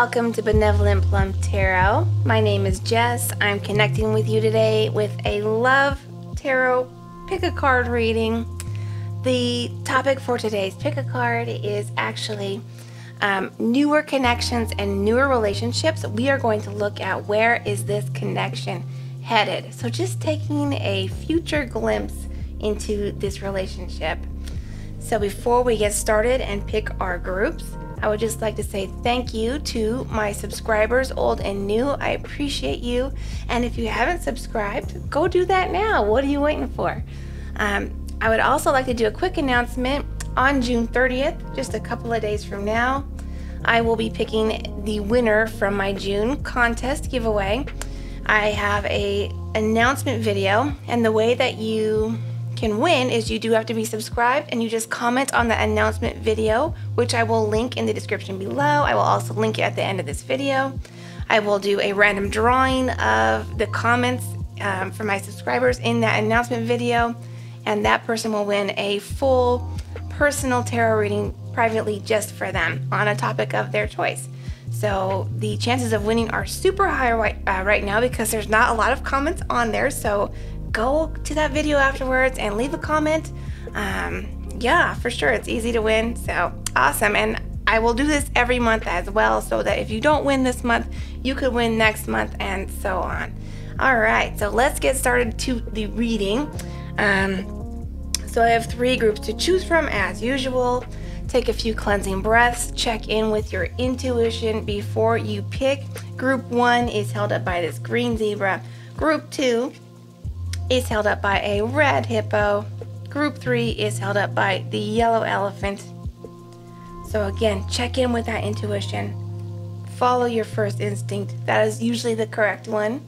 Welcome to Benevolent Plum Tarot. My name is Jess. I'm connecting with you today with a Love Tarot Pick a Card reading. The topic for today's Pick a Card is actually newer connections and newer relationships. We are going to look at where is this connection headed. So just taking a future glimpse into this relationship. So before we get started and pick our groups, I would just like to say thank you to my subscribers, old and new. I appreciate you. And if you haven't subscribed, go do that now. What are you waiting for? I would also like to do a quick announcement. On June 30th, just a couple of days from now, I will be picking the winner from my June contest giveaway. I have an announcement video, and the way that you can win is you do have to be subscribed, and you just comment on the announcement video, which I will link in the description below. I will also link it at the end of this video. I will do a random drawing of the comments for my subscribers in that announcement video, and that person will win a full personal tarot reading privately just for them on a topic of their choice. So the chances of winning are super high right now because there's not a lot of comments on there. So go to that video afterwards and leave a comment. Yeah, for sure, it's easy to win. So awesome. And I will do this every month as well, so that if you don't win this month, you could win next month, and so on. All right, so let's get started to the reading. So I have 3 groups to choose from as usual. Take a few cleansing breaths, check in with your intuition before you pick. Group 1 is held up by this green zebra. Group 2 is held up by a red hippo. Group 3 is held up by the yellow elephant. So again, check in with that intuition. Follow your first instinct. That is usually the correct one.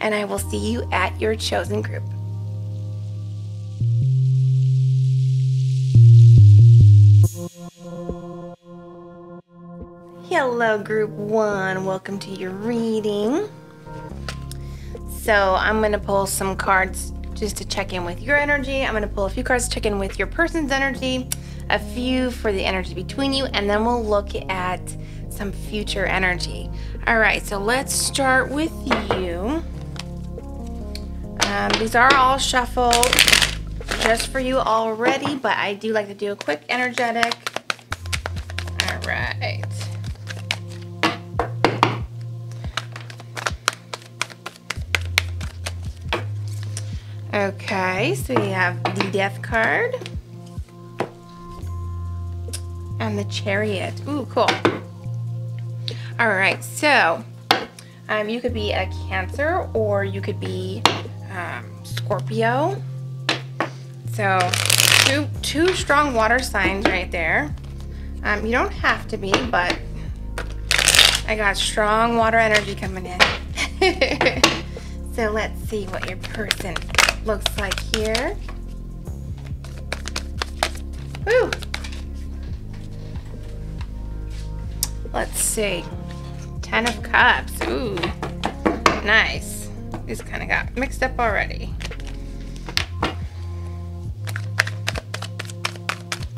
And I will see you at your chosen group. Hello, group 1. Welcome to your reading. So I'm going to pull some cards just to check in with your energy. I'm going to pull a few cards to check in with your person's energy, a few for the energy between you, and then we'll look at some future energy. All right, so let's start with you. These are all shuffled just for you already, but I do like to do a quick energetic. All right. Okay, so you have the Death card and the Chariot. Ooh, cool. All right, so you could be a Cancer or you could be Scorpio. So two strong water signs right there. You don't have to be, but I got strong water energy coming in. So let's see what your person looks like here. Woo! Let's see. 10 of Cups. Ooh, nice. This kind of got mixed up already.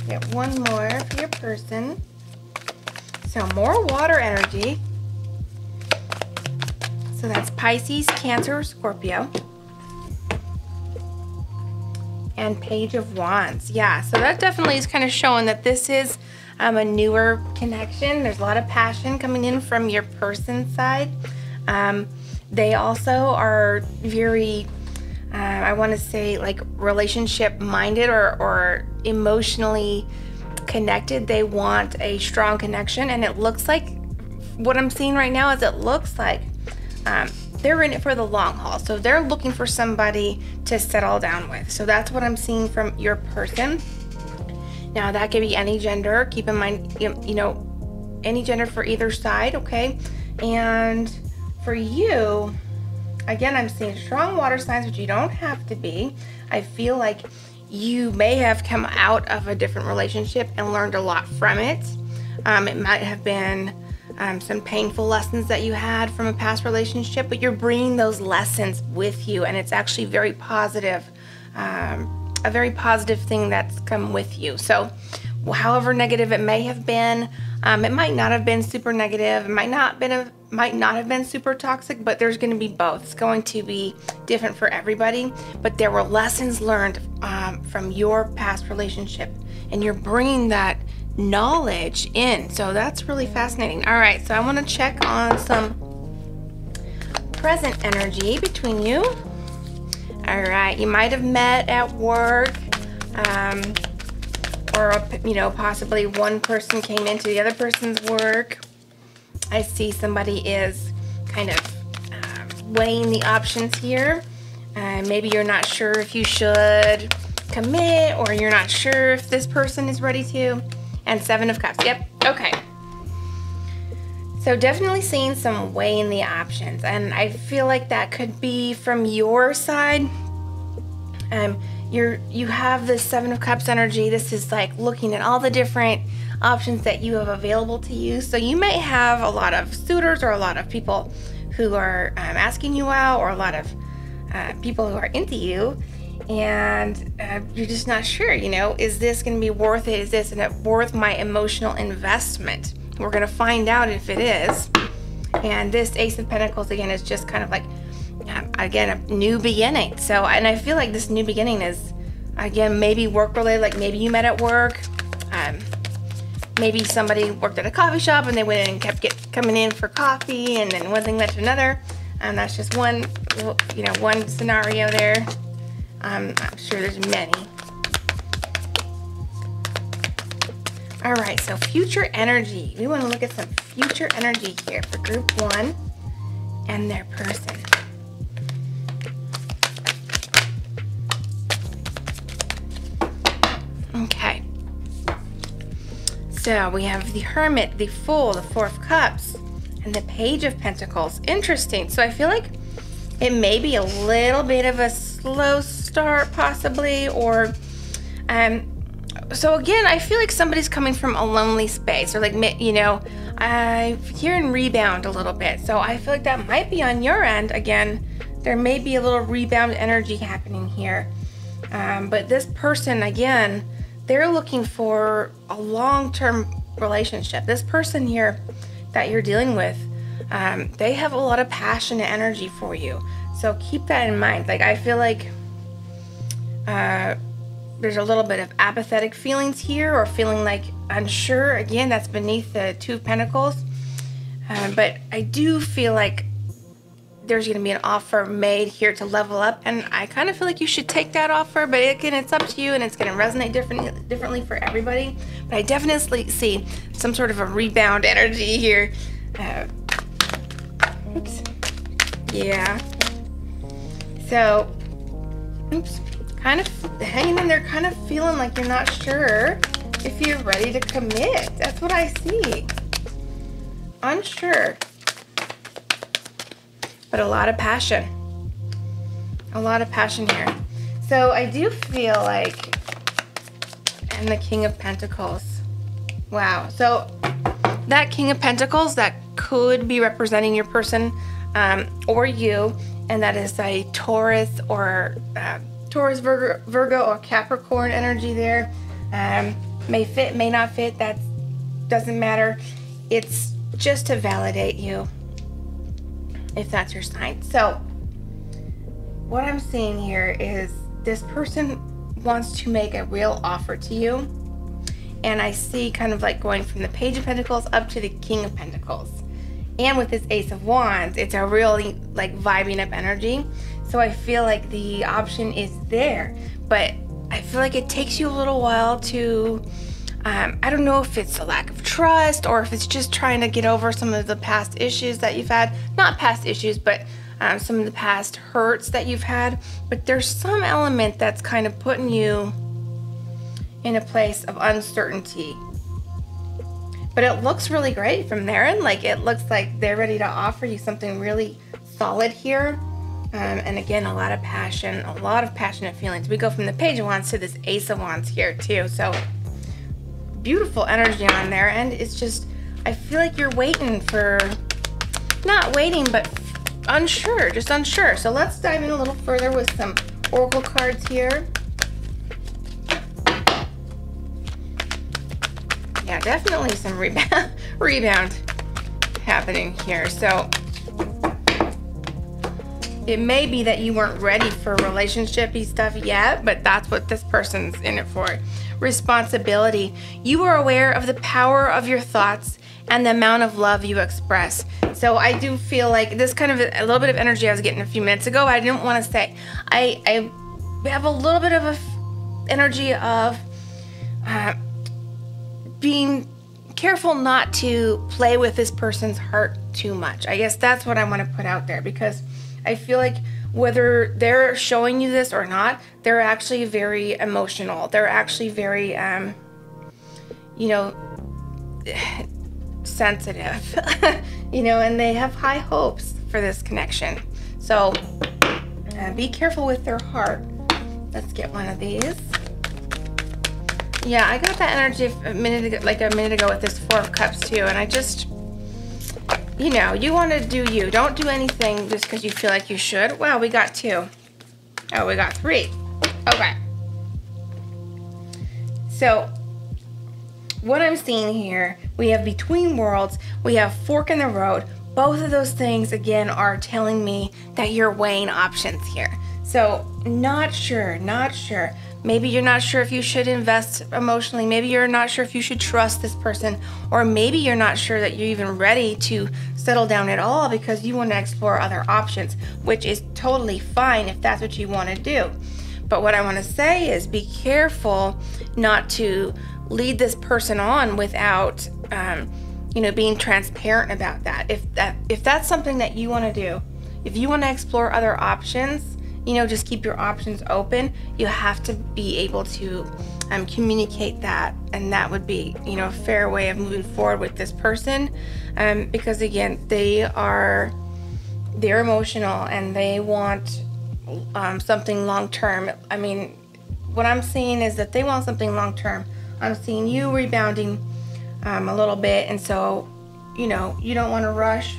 Get one more for your person. So more water energy. So that's Pisces, Cancer, or Scorpio. And Page of Wands. Yeah, so that definitely is kind of showing that this is a newer connection. There's a lot of passion coming in from your person's side. They also are very, I want to say, like relationship minded or emotionally connected. They want a strong connection, and it looks like, what I'm seeing right now is it looks like they're in it for the long haul. So they're looking for somebody to settle down with. So that's what I'm seeing from your person. Now that could be any gender. Keep in mind, you know, any gender for either side, okay? And for you, again, I'm seeing strong water signs, but you don't have to be. I feel like you may have come out of a different relationship and learned a lot from it. It might have been some painful lessons that you had from a past relationship, but you're bringing those lessons with you, and it's actually very positive, a very positive thing that's come with you. So however negative it may have been. It might not have been super negative. It might not have been super toxic, but there's going to be both. It's going to be different for everybody, but there were lessons learned from your past relationship, and you're bringing that knowledge in. So that's really fascinating. All right, so I want to check on some present energy between you. All right, you might have met at work, or you know, possibly one person came into the other person's work. I see somebody is kind of weighing the options here. Maybe you're not sure if you should commit, or you're not sure if this person is ready to. And 7 of Cups. Yep. Okay. So definitely seeing some weighing the options, and I feel like that could be from your side. You have this 7 of Cups energy. This is like looking at all the different options that you have available to you. So you may have a lot of suitors, or a lot of people who are asking you out, or a lot of people who are into you, and you're just not sure, you know, is this going to be worth it? Is this worth my emotional investment? We're going to find out if it is. And this Ace of Pentacles, again, is just kind of like, again, a new beginning. So, and I feel like this new beginning is, again, maybe work related. Like maybe you met at work. Maybe somebody worked at a coffee shop and they went in and kept coming in for coffee, and then one thing led to another. And that's just one, you know, one scenario there. I'm sure there's many. All right, so future energy. We want to look at some future energy here for group 1 and their person. Okay. So we have the Hermit, the Fool, the 4 of Cups, and the Page of Pentacles. Interesting. So I feel like it may be a little bit of a slow start, possibly, or so again, I feel like somebody's coming from a lonely space, or like, you know, I'm hearing rebound a little bit. So I feel like that might be on your end. Again, there may be a little rebound energy happening here. But this person, again, they're looking for a long-term relationship. This person here that you're dealing with, they have a lot of passion and energy for you. So keep that in mind. Like, I feel like there's a little bit of apathetic feelings here, or feeling like unsure. Again, that's beneath the 2 of Pentacles. But I do feel like there's going to be an offer made here to level up, and I kind of feel like you should take that offer. But again, it's up to you, and it's going to resonate differently for everybody. But I definitely see some sort of a rebound energy here. Oops. Yeah. So, oops. Kind of hanging in there, kind of feeling like you're not sure if you're ready to commit. That's what I see. Unsure. But a lot of passion. A lot of passion here. So I do feel like, and the King of Pentacles. Wow. So that King of Pentacles, that could be representing your person, or you, and that is a Taurus, or Taurus, Virgo, or Capricorn energy there. May fit, may not fit, that doesn't matter. It's just to validate you, if that's your sign. So what I'm seeing here is this person wants to make a real offer to you. And I see kind of like going from the Page of Pentacles up to the King of Pentacles. And with this Ace of Wands, it's a really like vibing up energy. So I feel like the option is there, but I feel like it takes you a little while to, I don't know if it's a lack of trust, or if it's just trying to get over some of the past issues that you've had. Not past issues, but some of the past hurts that you've had. But there's some element that's kind of putting you in a place of uncertainty. But it looks really great from there, and like it looks like they're ready to offer you something really solid here. And again, a lot of passion, a lot of passionate feelings. We go from the Page of Wands to this Ace of Wands here too. So beautiful energy on there. And it's just, I feel like you're waiting for, not waiting, but unsure, just unsure. So let's dive in a little further with some oracle cards here. Yeah, definitely some rebound happening here. So it may be that you weren't ready for relationship-y stuff yet, but that's what this person's in it for. Responsibility. You are aware of the power of your thoughts and the amount of love you express. So I do feel like this kind of a little bit of energy I was getting a few minutes ago. I didn't want to say. I have a little bit of energy of being careful not to play with this person's heart too much. I guess that's what I want to put out there, because I feel like whether they're showing you this or not, they're actually very emotional. They're actually very, you know, sensitive, you know, and they have high hopes for this connection. So be careful with their heart. Let's get one of these. Yeah, I got that energy a minute ago with this Four of Cups too, and I just, you know, you want to do you. Don't do anything just because you feel like you should. Wow, we got 2. Oh, we got 3. Okay. So what I'm seeing here, we have between worlds, we have fork in the road. Both of those things, again, are telling me that you're weighing options here. So not sure. Maybe you're not sure if you should invest emotionally. Maybe you're not sure if you should trust this person. Or maybe you're not sure that you're even ready to settle down at all because you want to explore other options, which is totally fine if that's what you want to do. But what I want to say is be careful not to lead this person on without, you know, being transparent about that. If that's something that you want to do, if you want to explore other options, you know, just keep your options open. You have to be able to communicate that, and that would be, you know, a fair way of moving forward with this person, because again, they're emotional and they want something long term. I mean, what I'm seeing is that they want something long term. I'm seeing you rebounding a little bit, and so, you know, you don't want to rush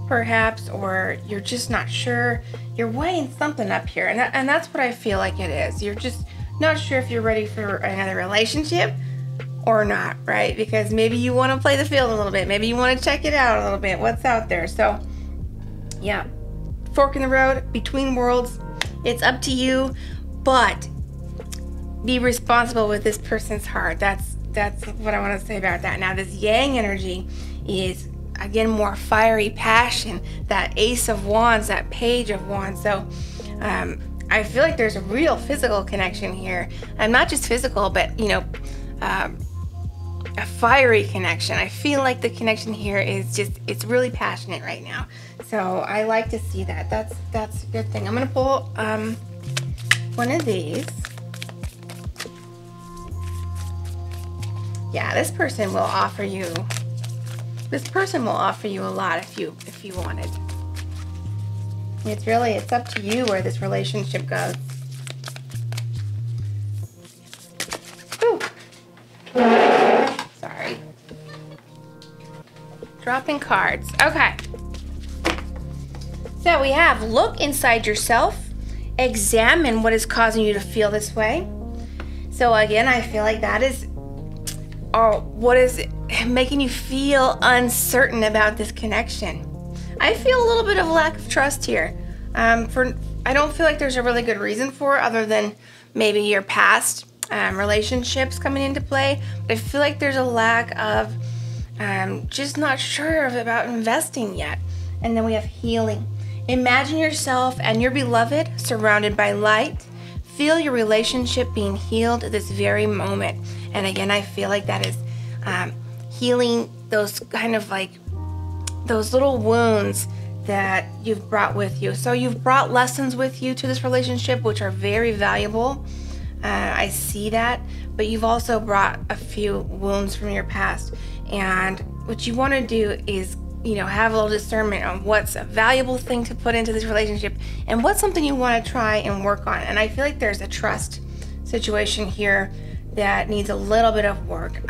perhaps, or you're just not sure. You're weighing something up here, and that's what I feel like it is. You're just not sure if you're ready for another relationship or not, right? Because maybe you want to play the field a little bit. Maybe you want to check it out a little bit, what's out there. So yeah, fork in the road, between worlds. It's up to you, but be responsible with this person's heart. That's what I want to say about that. Now, this yang energy is, again, more fiery passion, that Ace of Wands, that Page of Wands. So I feel like there's a real physical connection here, and not just physical, but, you know, a fiery connection. I feel like the connection here is just, it's really passionate right now. So I like to see that. That's a good thing. I'm gonna pull one of these. Yeah, this person will offer you a lot if you wanted. It's up to you where this relationship goes. Ooh. Sorry. Dropping cards. Okay. So we have look inside yourself, examine what is causing you to feel this way. So again, I feel like that is, or what is making you feel uncertain about this connection. I feel a little bit of lack of trust here. I don't feel like there's a really good reason for it other than maybe your past relationships coming into play. But I feel like there's a lack of just not sure about investing yet. And then we have healing. Imagine yourself and your beloved surrounded by light. Feel your relationship being healed this very moment. And again, I feel like that is healing those kind of like those little wounds that you've brought with you. So you've brought lessons with you to this relationship, which are very valuable. I see that, but you've also brought a few wounds from your past. And what you want to do is, you know, have a little discernment on what's a valuable thing to put into this relationship and what's something you want to try and work on. And I feel like there's a trust situation here that needs a little bit of work.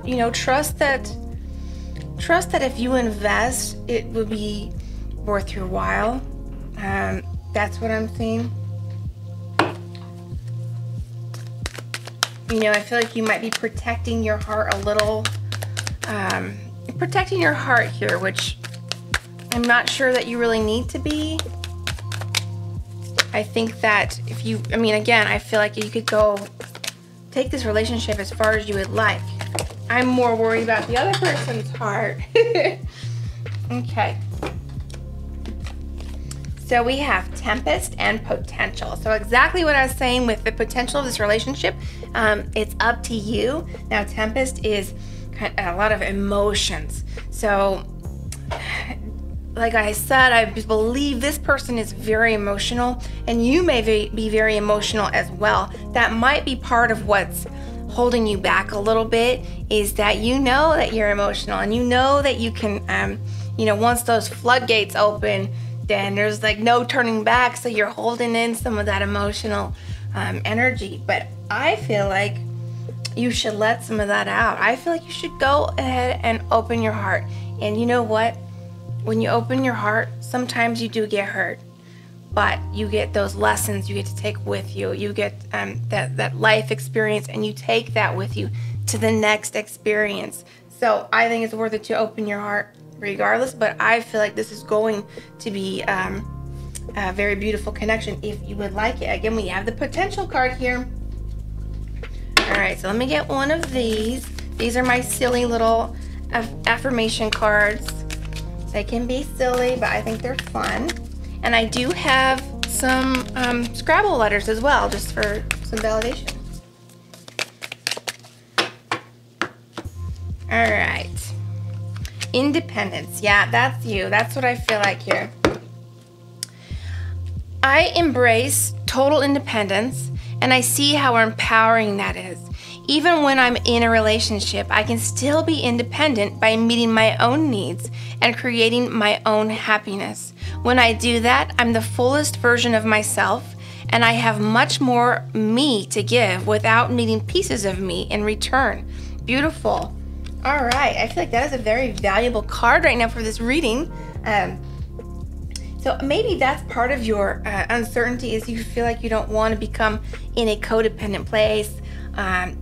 You know, trust that if you invest, it will be worth your while. That's what I'm seeing. You know, I feel like you might be protecting your heart a little, protecting your heart here, which I'm not sure that you really need to be. I think that if you, I mean, again, I feel like you could go take this relationship as far as you would like. I'm more worried about the other person's heart. Okay. So we have Tempest and Potential. So exactly what I was saying with the potential of this relationship, it's up to you. Now Tempest is kind of a lot of emotions. So like I said, I believe this person is very emotional, and you may be very emotional as well. That might be part of what's holding you back a little bit, is that you know that you're emotional, and you know that you can, you know, once those floodgates open, then there's like no turning back, so you're holding in some of that emotional energy. But I feel like you should let some of that out. I feel like you should go ahead and open your heart. And you know what? When you open your heart, sometimes you do get hurt, but you get those lessons you get to take with you. You get that life experience, and you take that with you to the next experience. So I think it's worth it to open your heart regardless, but I feel like this is going to be a very beautiful connection if you would like it. Again, we have the Potential card here. All right, so let me get one of these. These are my silly little affirmation cards. They can be silly, but I think they're fun. And I do have some Scrabble letters as well, just for some validation. All right. Independence. Yeah, that's you. That's what I feel like here. I embrace total independence, and I see how empowering that is. Even when I'm in a relationship, I can still be independent by meeting my own needs and creating my own happiness. When I do that, I'm the fullest version of myself, and I have much more me to give without needing pieces of me in return. Beautiful. All right, I feel like that is a very valuable card right now for this reading. So maybe that's part of your uncertainty, is you feel like you don't want to become in a codependent place.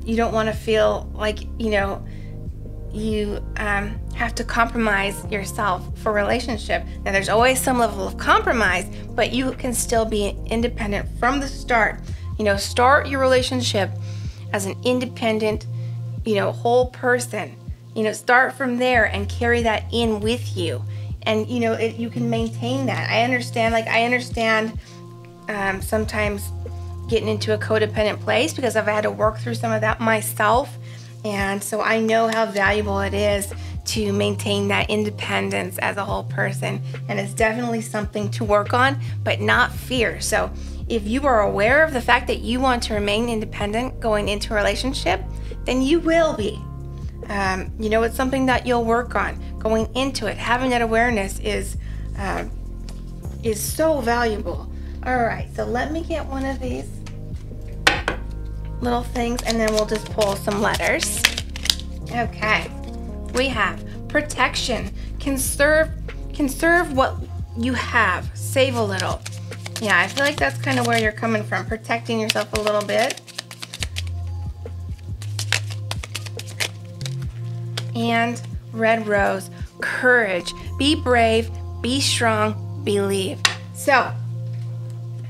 You don't want to feel like, you know, you have to compromise yourself for a relationship. Now, there's always some level of compromise, but you can still be independent from the start. You know, start your relationship as an independent, you know, whole person. You know, start from there and carry that in with you. And, you know, you can maintain that. I understand sometimes getting into a codependent place, because I've had to work through some of that myself. And so I know how valuable it is to maintain that independence as a whole person. And it's definitely something to work on, but not fear. So if you are aware of the fact that you want to remain independent going into a relationship, then you will be. You know, it's something that you'll work on going into it. Having that awareness is so valuable. All right, so let me get one of these little things, and then we'll just pull some letters. Okay, we have protection. Conserve what you have. Save a little. Yeah, I feel like that's kind of where you're coming from, protecting yourself a little bit. And red rose, courage. Be brave, be strong, believe. So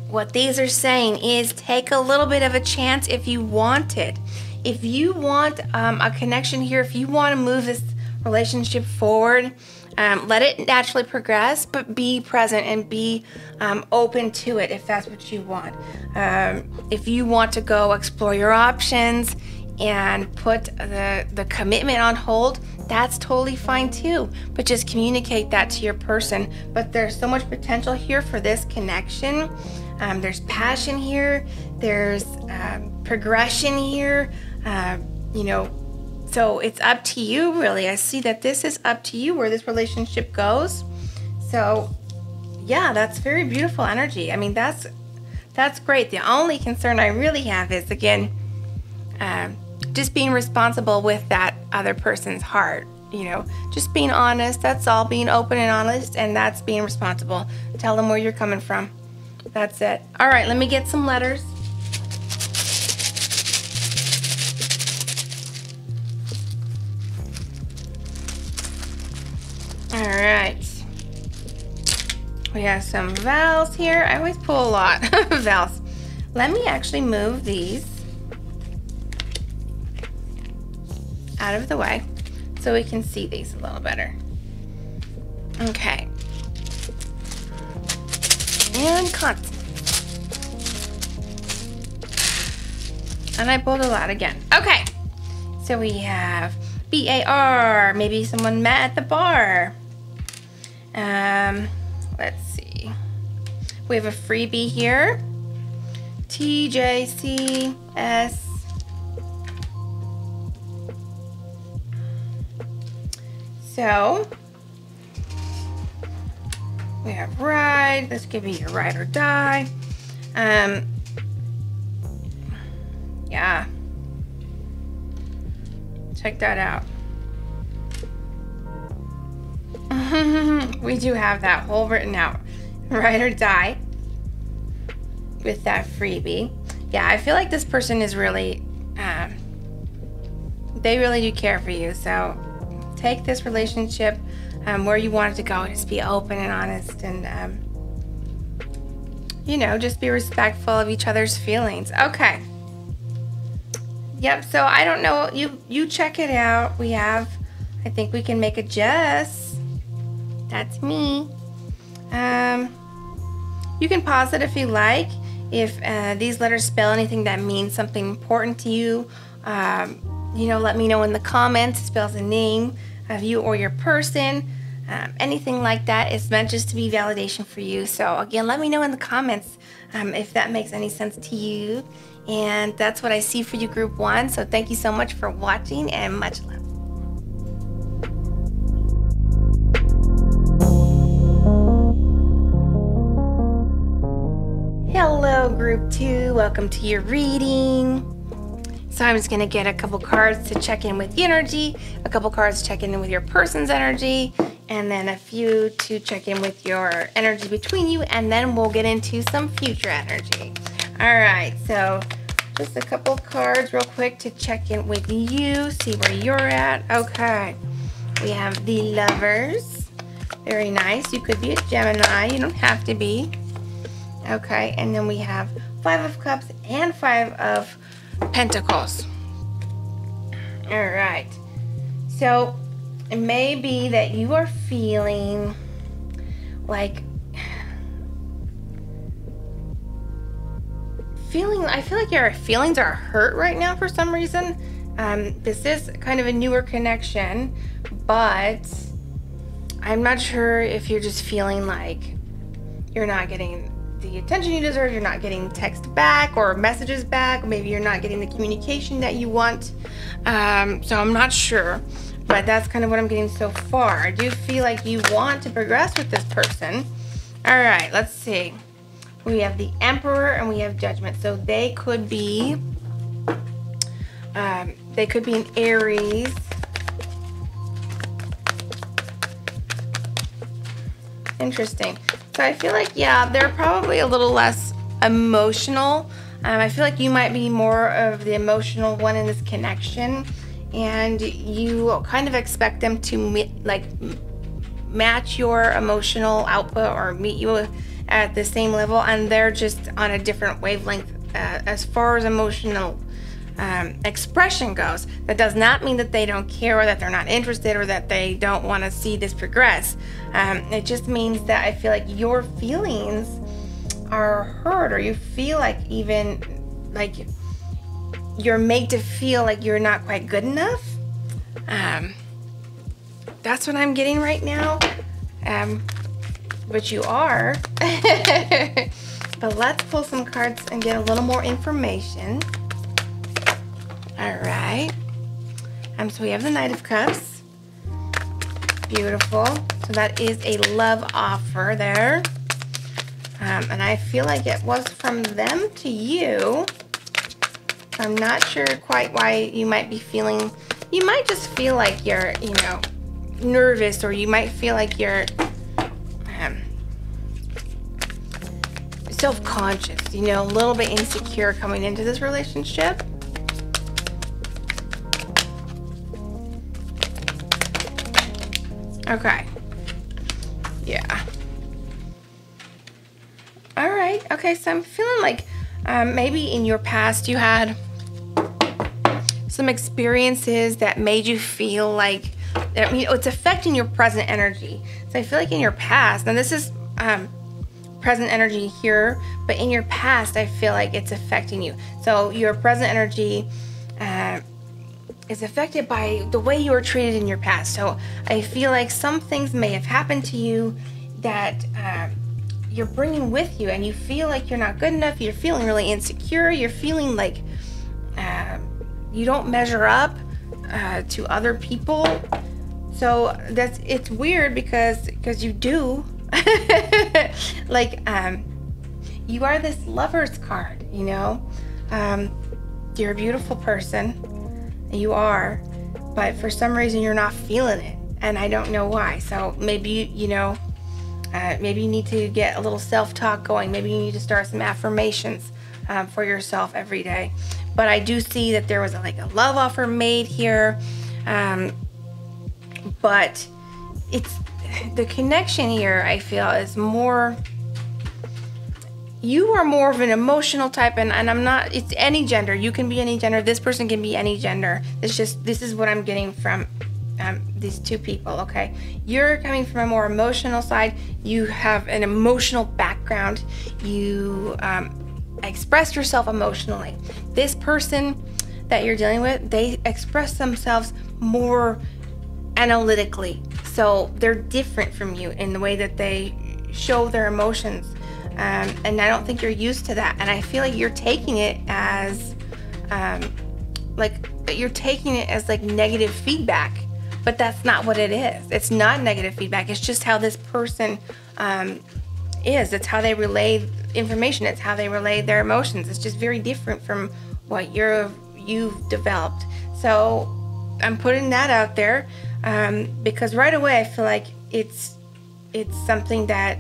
what these are saying is take a little bit of a chance if you want it. If you want a connection here, if you want to move this relationship forward, let it naturally progress, but be present and be open to it if that's what you want. If you want to go explore your options and put the commitment on hold, that's totally fine too. But just communicate that to your person. But there's so much potential here for this connection. There's passion here. There's progression here. You know, so it's up to you, really. I see that this is up to you where this relationship goes. So yeah, that's very beautiful energy. I mean, that's great. The only concern I really have is, again, just being responsible with that other person's heart. You know, just being honest. That's all. Being open and honest, and that's being responsible. Tell them where you're coming from. That's it. All right, let me get some letters. All right. We have some vowels here. I always pull a lot of vowels. Let me actually move these out of the way so we can see these a little better. Okay. And constant. And I pulled a lot again. Okay. So we have BAR. Maybe someone met at the bar. Let's see. We have a freebie here. TJCS. So we have ride. This could be your ride or die. Yeah. Check that out. We do have that whole written out. Ride or die with that freebie. Yeah, I feel like this person is really, they really do care for you. So take this relationship where you want it to go. Just be open and honest and, you know, just be respectful of each other's feelings. Okay. Yep, so I don't know. You check it out. We have, I think we can make a Jess. That's me. You can pause it if you like. If these letters spell anything that means something important to you, you know, let me know in the comments. It spells a name of you or your person. Anything like that is meant just to be validation for you. So again, let me know in the comments if that makes any sense to you. And that's what I see for you, Group 1. So thank you so much for watching and much love. Hello, Group 2. Welcome to your reading. So I'm just going to get a couple cards to check in with the energy, a couple cards to check in with your person's energy, and then a few to check in with your energy between you, and then we'll get into some future energy. All right, so just a couple cards real quick to check in with you, see where you're at. Okay, we have the Lovers. Very nice. You could be a Gemini. You don't have to be. Okay, and then we have 5 of Cups and 5 of Pentacles. All right, so it may be that you are feeling like I feel like your feelings are hurt right now for some reason. This is kind of a newer connection, but I'm not sure if you're just feeling like you're not getting the attention you deserve, you're not getting text back or messages back, maybe you're not getting the communication that you want. So I'm not sure, but that's kind of what I'm getting so far. I do feel like you want to progress with this person. All right, let's see. We have the Emperor and we have Judgment. So they could be an Aries. Interesting. So I feel like, yeah, they're probably a little less emotional. I feel like you might be more of the emotional one in this connection, and you kind of expect them to match your emotional output or meet you at the same level, and they're just on a different wavelength as far as emotional expression goes. That does not mean that they don't care or that they're not interested or that they don't want to see this progress. It just means that I feel like your feelings are hurt, or you feel like even like you're made to feel like you're not quite good enough. That's what I'm getting right now. But you are. But let's pull some cards and get a little more information. All right. So we have the Knight of Cups. Beautiful. So that is a love offer there. And I feel like it was from them to you. I'm not sure quite why you might be feeling, you might just feel like you're, you know, nervous, or you might feel like you're self-conscious, you know, a little bit insecure coming into this relationship. Okay, Okay, so I'm feeling like maybe in your past you had some experiences that made you feel like, I mean, it's affecting your present energy. So I feel like in your past, and this is present energy here, but in your past, I feel like it's affecting you. So your present energy is affected by the way you were treated in your past. So I feel like some things may have happened to you that you're bringing with you, and you feel like you're not good enough. You're feeling really insecure. You're feeling like you don't measure up to other people. So it's weird because you do. Like you are this Lover's card, you know. You're a beautiful person, you are, but for some reason you're not feeling it, and I don't know why. So maybe maybe you need to get a little self-talk going. Maybe you need to start some affirmations for yourself every day. But I do see that there was like a love offer made here, but it's the connection here, I feel, is more, you are more of an emotional type, and I'm not, it's any gender. You can be any gender. This person can be any gender. It's just, this is what I'm getting from these two people, okay? You're coming from a more emotional side. You have an emotional background. You express yourself emotionally. This person that you're dealing with, they express themselves more analytically. So they're different from you in the way that they show their emotions. And I don't think you're used to that. And I feel like you're taking it as like negative feedback. But that's not what it is. It's not negative feedback. It's just how this person is. It's how they relay information. It's how they relay their emotions. It's just very different from what you've developed. So I'm putting that out there because right away I feel like it's something that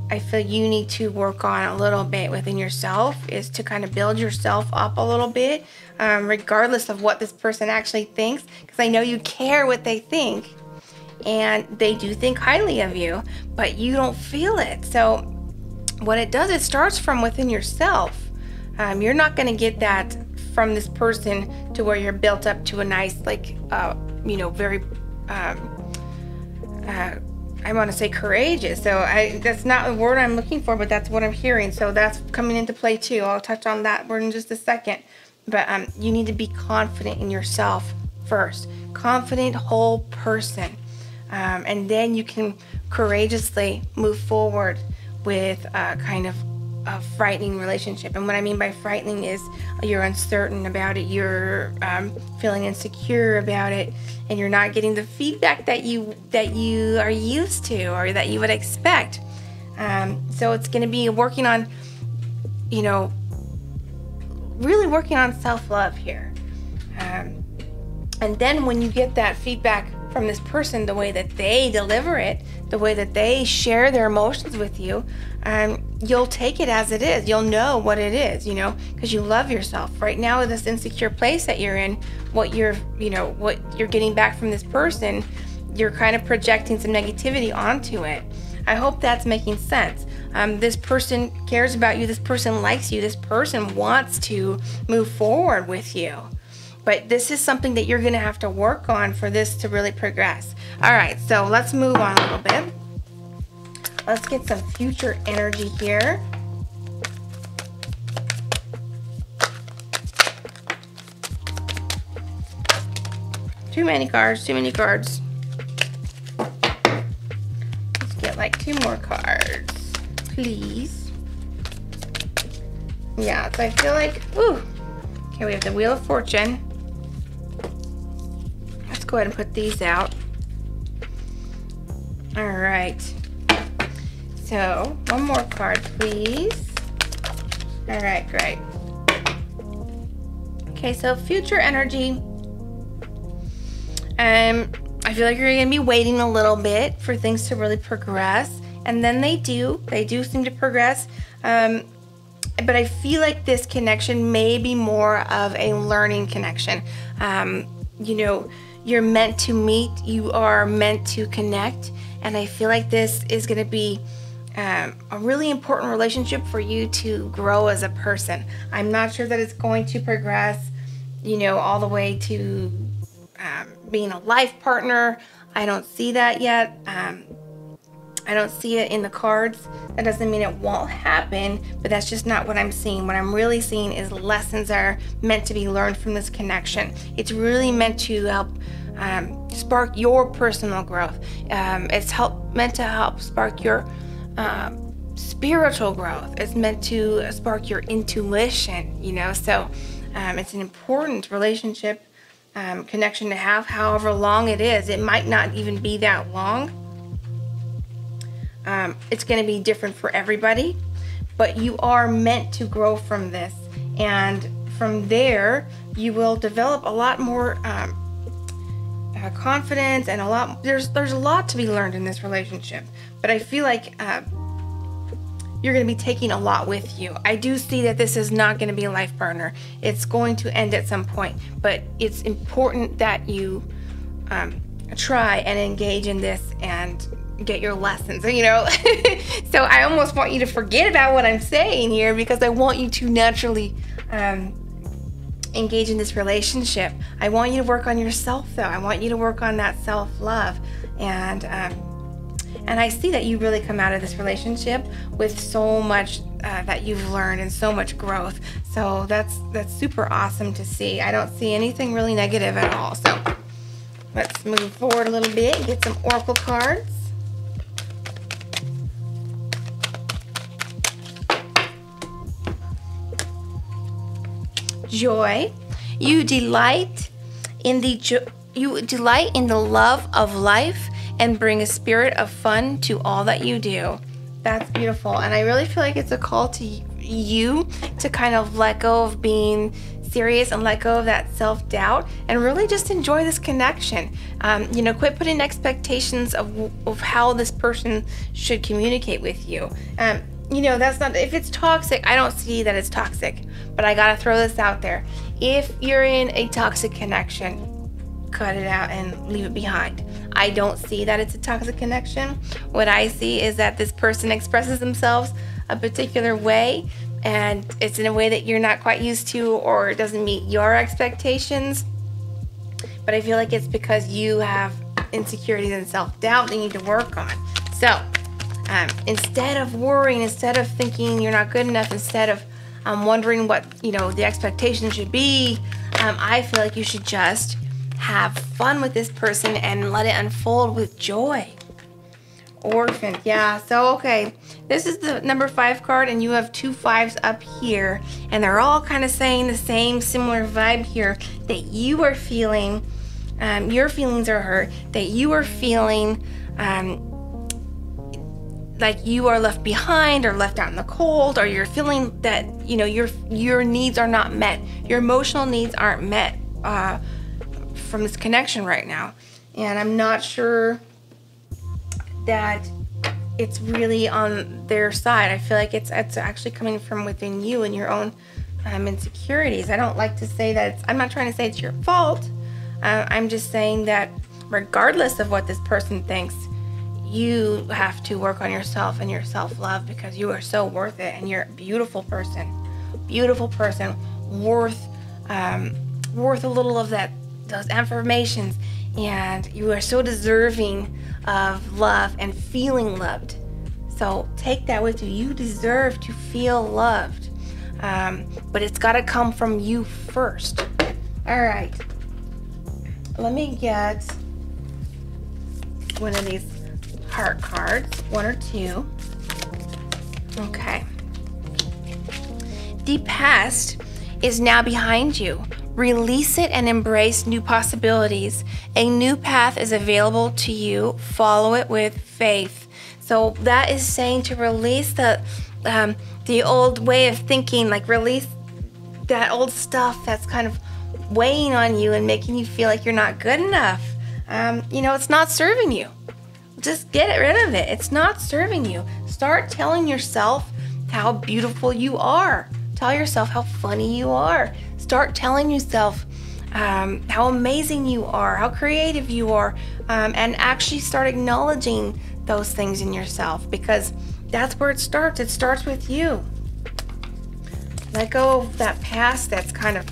I feel you need to work on a little bit within yourself, is to kind of build yourself up a little bit, regardless of what this person actually thinks, because I know you care what they think, and they do think highly of you, but you don't feel it. So what it does, it starts from within yourself. You're not going to get that from this person to where you're built up to a nice, like, very, I want to say courageous. So that's not the word I'm looking for, but that's what I'm hearing. So that's coming into play too. I'll touch on that word in just a second. But you need to be confident in yourself first. Confident, whole person. And then you can courageously move forward with kind of a frightening relationship. And what I mean by frightening is you're uncertain about it, you're feeling insecure about it, and you're not getting the feedback that you are used to or that you would expect. So it's going to be working on, really working on self-love here. And then when you get that feedback from this person, the way that they deliver it, the way that they share their emotions with you, you'll take it as it is. You'll know what it is, because you love yourself. Right now, this insecure place that you're in, what you're getting back from this person, you're kind of projecting some negativity onto it. I hope that's making sense. This person cares about you. This person likes you. This person wants to move forward with you. But this is something that you're going to have to work on for this to really progress. All right, so let's move on a little bit. Let's get some future energy here. Too many cards, too many cards. Let's get like 2 more cards, please. Yeah, so I feel like, ooh. Okay, we have the Wheel of Fortune. Let's go ahead and put these out. All right. So, 1 more card, please. All right, great. Okay, so future energy. I feel like you're going to be waiting a little bit for things to really progress. And then they do. They do seem to progress. But I feel like this connection may be more of a learning connection. You're meant to meet. You are meant to connect. And I feel like this is going to be a really important relationship for you to grow as a person. I'm not sure that it's going to progress, all the way to being a life partner. I don't see that yet. I don't see it in the cards. That doesn't mean it won't happen, but that's just not what I'm seeing. What I'm really seeing is lessons that are meant to be learned from this connection. It's really meant to help spark your personal growth. It's meant to help spark your spiritual growth. It's meant to spark your intuition, so it's an important relationship connection to have, however long it is. It might not even be that long. It's going to be different for everybody, but you are meant to grow from this, and from there you will develop a lot more confidence, and there's a lot to be learned in this relationship. But I feel like you're going to be taking a lot with you. I do see that this is not going to be a life partner. It's going to end at some point, but it's important that you try and engage in this and get your lessons, So I almost want you to forget about what I'm saying here, because I want you to naturally engage in this relationship. I want you to work on yourself, though. I want you to work on that self-love, and I see that you really come out of this relationship with so much that you've learned and so much growth. So that's super awesome to see. I don't see anything really negative at all. So let's move forward a little bit and get some oracle cards. Joy. You delight in the love of life and bring a spirit of fun to all that you do. That's beautiful. And I really feel like it's a call to you to kind of let go of being serious and let go of that self-doubt and really just enjoy this connection. Quit putting expectations of how this person should communicate with you. That's not, if it's toxic, I don't see that it's toxic, but I gotta throw this out there. If you're in a toxic connection, cut it out and leave it behind. I don't see that it's a toxic connection. What I see is that this person expresses themselves a particular way, and it's in a way that you're not quite used to, or it doesn't meet your expectations. But I feel like it's because you have insecurities and self-doubt that you need to work on. So instead of worrying, instead of thinking you're not good enough, instead of wondering what the expectation should be, I feel like you should just have fun with this person and let it unfold with joy. Orphan, yeah. So okay, this is the number 5 card, and you have 2 5s up here, and they're all kind of saying the same similar vibe here, that you are feeling your feelings are hurt, that you are feeling like you are left behind or left out in the cold, or you're feeling that your needs are not met, your emotional needs aren't met from this connection right now. And I'm not sure that it's really on their side. I feel like it's actually coming from within you and your own insecurities. I don't like to say that I'm not trying to say it's your fault. I'm just saying that regardless of what this person thinks, you have to work on yourself and your self-love, because you are so worth it, and you're a beautiful person, worth a little of those affirmations, and you are so deserving of love and feeling loved. So take that with you. You deserve to feel loved, but it's got to come from you first. All right, let me get one of these heart cards, 1 or 2. Okay. The past is now behind you. Release it and embrace new possibilities. A new path is available to you. Follow it with faith. So that is saying to release the old way of thinking, like release that old stuff that's kind of weighing on you and making you feel like you're not good enough. It's not serving you. Just get rid of it. It's not serving you. Start telling yourself how beautiful you are. Tell yourself how funny you are. Start telling yourself how amazing you are, how creative you are, and actually start acknowledging those things in yourself, because that's where it starts. It starts with you. Let go of that past that's kind of,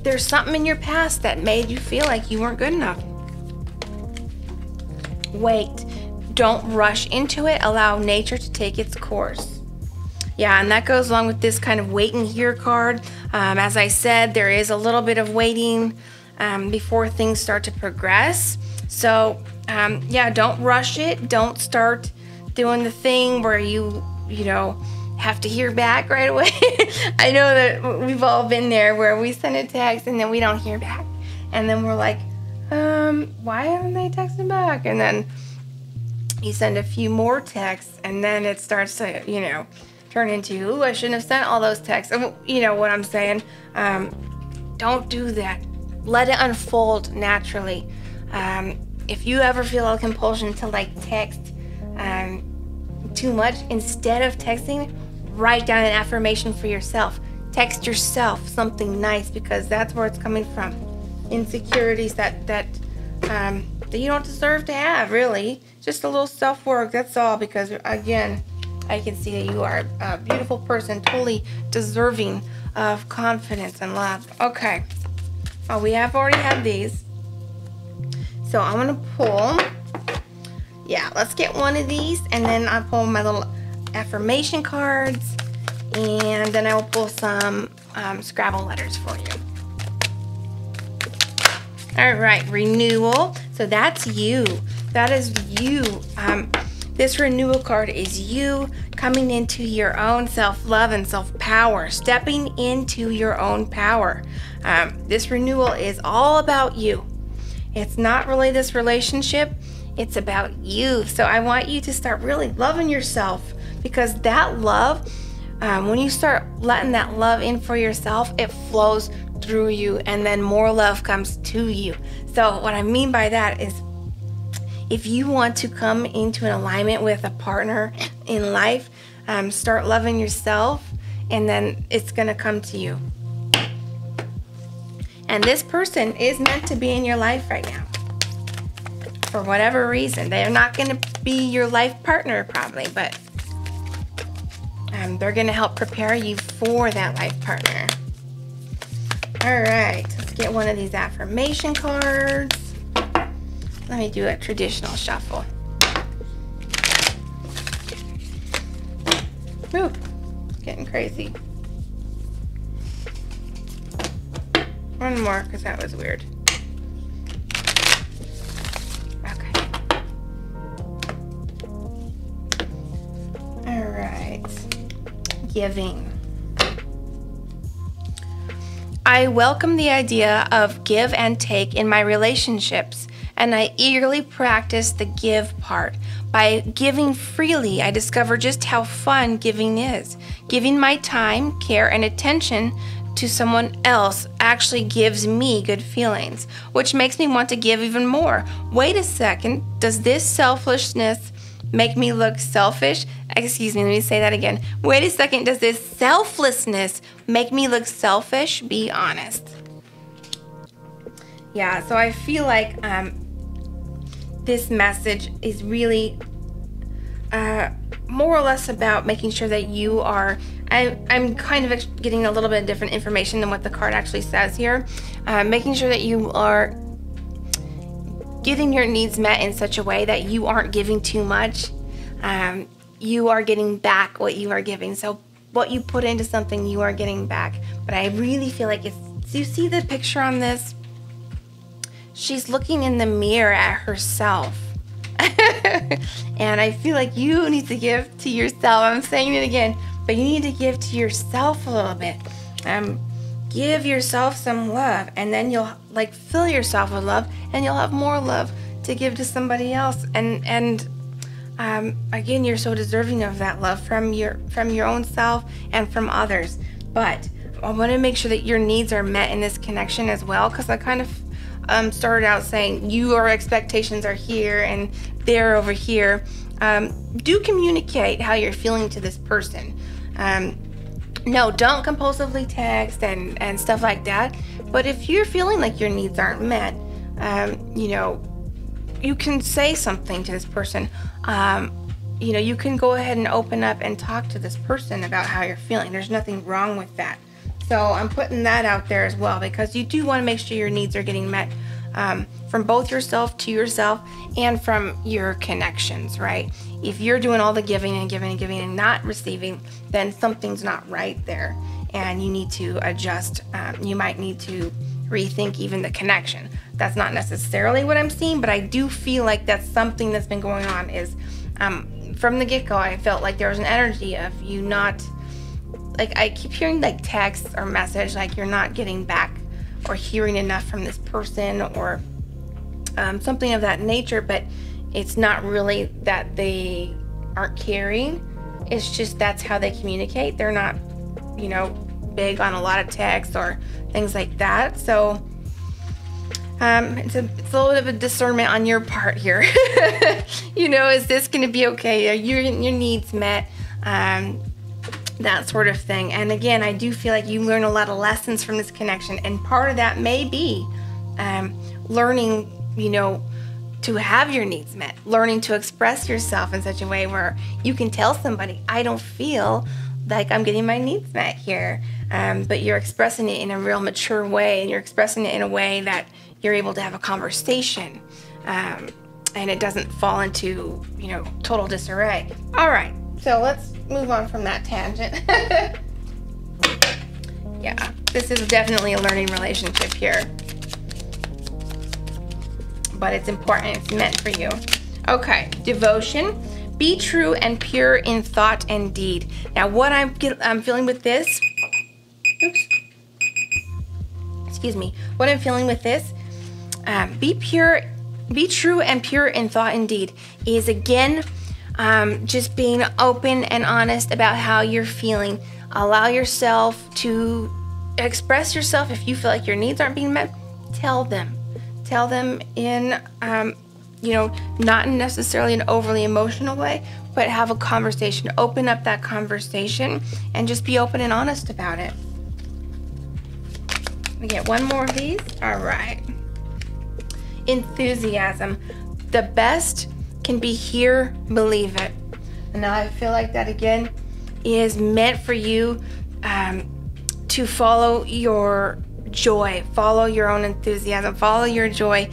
there's something in your past that made you feel like you weren't good enough. Wait. Don't rush into it. Allow nature to take its course. Yeah, and that goes along with this kind of wait and hear card. As I said, there is a little bit of waiting before things start to progress. So, yeah, don't rush it. Don't start doing the thing where you know, have to hear back right away. I know that we've all been there where we send a text and then we don't hear back. And then we're like, why haven't they texted back? And then you send a few more texts and then it starts to, you know, turn into, ooh, I shouldn't have sent all those texts. You know what I'm saying? Don't do that. Let it unfold naturally. If you ever feel a compulsion to like text too much, instead of texting, write down an affirmation for yourself. Text yourself something nice, because that's where it's coming from. Insecurities that you don't deserve to have, really. Just a little self-work, that's all, because again, I can see that you are a beautiful person, totally deserving of confidence and love. Okay, we have already had these. So I'm gonna pull, yeah, let's get one of these, and then I'll pull my little affirmation cards, and then I will pull some Scrabble letters for you. All right, renewal. So that's you. That is you. This renewal card is you coming into your own self-love and self-power, stepping into your own power. This renewal is all about you. It's not really this relationship. It's about you. So I want you to start really loving yourself, because that love, when you start letting that love in for yourself, it flows through you, and then more love comes to you. So what I mean by that is, if you want to come into an alignment with a partner in life, start loving yourself, and then it's gonna come to you. And this person is meant to be in your life right now. For whatever reason. They're not gonna be your life partner probably, but they're gonna help prepare you for that life partner. All right, let's get one of these affirmation cards. Let me do a traditional shuffle. Ooh, getting crazy. One more, because that was weird. Okay. All right. Giving. I welcome the idea of give and take in my relationships, and I eagerly practice the give part. By giving freely, I discover just how fun giving is. Giving my time, care, and attention to someone else actually gives me good feelings, which makes me want to give even more. Wait a second, does this selfishness make me look selfish? Excuse me, let me say that again. Wait a second, does this selflessness make me look selfish? Be honest. Yeah, so I feel like this message is really more or less about making sure that you are, I'm kind of getting a little bit of different information than what the card actually says here. Making sure that you are getting your needs met in such a way that you aren't giving too much. You are getting back what you are giving. So what you put into something, you are getting back. But I really feel like it's, do you see the picture on this? She's looking in the mirror at herself. And I feel like you need to give to yourself. I'm saying it again, but you need to give to yourself a little bit. Give yourself some love, and then you'll like fill yourself with love, and you'll have more love to give to somebody else. And again, you're so deserving of that love from your own self and from others. But I want to make sure that your needs are met in this connection as well, because I kind of started out saying your expectations are here and they're over here. Do communicate how you're feeling to this person. No, don't compulsively text and stuff like that. But if you're feeling like your needs aren't met, you know, you can say something to this person. you know, you can go ahead and open up and talk to this person about how you're feeling. There's nothing wrong with that. So I'm putting that out there as well, because you do want to make sure your needs are getting met from both yourself to yourself and from your connections, right? If you're doing all the giving and giving and giving and not receiving, then something's not right there, and you need to adjust. You might need to rethink even the connection. That's not necessarily what I'm seeing, but I do feel like that's something that's been going on. Is from the get-go, I felt like there was an energy of you not, like, I keep hearing like text or message like you're not getting back or hearing enough from this person, or something of that nature, but it's not really that they aren't caring. It's just that's how they communicate. They're not, you know, big on a lot of texts or things like that. So it's a little bit of a discernment on your part here. You know, is this going to be okay? Are your needs met? That sort of thing. And again, I do feel like you learn a lot of lessons from this connection, and part of that may be learning, you know, to have your needs met, learning to express yourself in such a way where you can tell somebody, I don't feel like I'm getting my needs met here, but you're expressing it in a real mature way, and you're expressing it in a way that you're able to have a conversation, and it doesn't fall into, you know, total disarray. All right, so let's move on from that tangent. Yeah, this is definitely a learning relationship here, but it's important. It's meant for you. Okay, devotion. Be true and pure in thought and deed. Now, what I'm feeling with this, oops, excuse me. What I'm feeling with this, be true and pure in thought and deed, is again, just being open and honest about how you're feeling. Allow yourself to express yourself. If you feel like your needs aren't being met, tell them. Tell them in, you know, not necessarily an overly emotional way, but have a conversation. Open up that conversation and just be open and honest about it. We get one more of these. All right. Enthusiasm. The best can be here, believe it. And now I feel like that again is meant for you to follow your joy, follow your own enthusiasm, follow your joy.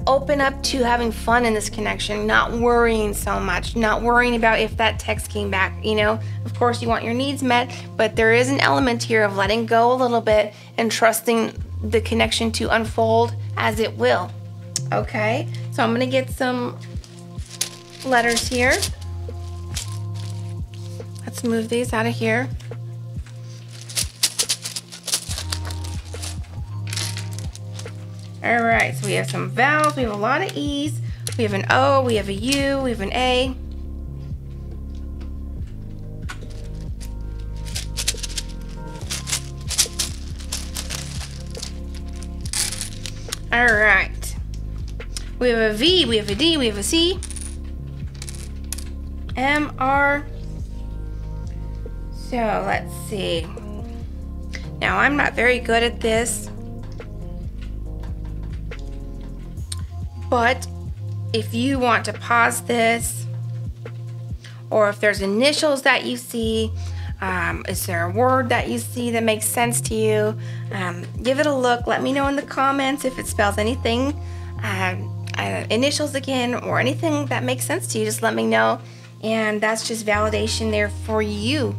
Open up to having fun in this connection, not worrying so much, not worrying about if that text came back. You know, of course you want your needs met, but there is an element here of letting go a little bit and trusting the connection to unfold as it will. Okay, so I'm gonna get some letters here. Let's move these out of here. All right, so we have some vowels. We have a lot of E's. We have an O, we have a U, we have an A. All right. We have a V, we have a D, we have a C. M, R. So let's see. Now I'm not very good at this, but if you want to pause this, or if there's initials that you see, is there a word that you see that makes sense to you? Give it a look. Let me know in the comments if it spells anything, initials again, or anything that makes sense to you. Just let me know, and that's just validation there for you.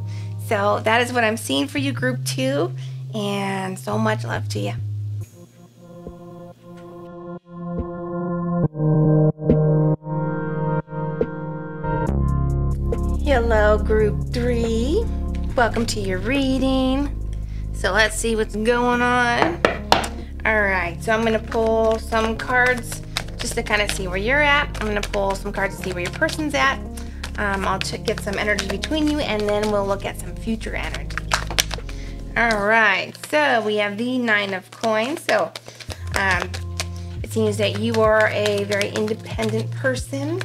So that is what I'm seeing for you, group 2, and so much love to you. Hello, group 3. Welcome to your reading. So let's see what's going on. All right, so I'm going to pull some cards just to kind of see where you're at. I'm going to pull some cards to see where your person's at. I'll get some energy between you, and then we'll look at some future energy. All right, so we have the 9 of coins. So it seems that you are a very independent person.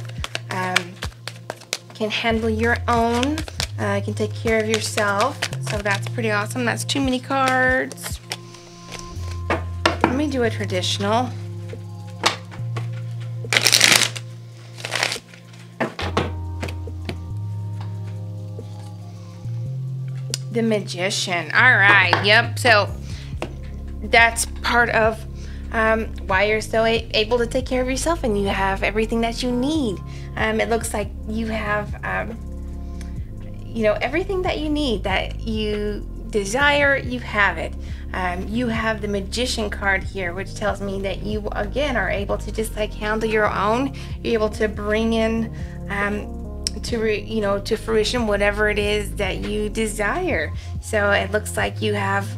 Can handle your own, can take care of yourself, so that's pretty awesome. That's too many cards. Let me do a traditional. The Magician. All right. Yep. So that's part of why you're so able to take care of yourself, and you have everything that you need. It looks like you have, you know, everything that you need, that you desire, you have it. You have the Magician card here, which tells me that you, again, are able to just like handle your own. You're able to bring in to fruition whatever it is that you desire. So it looks like you have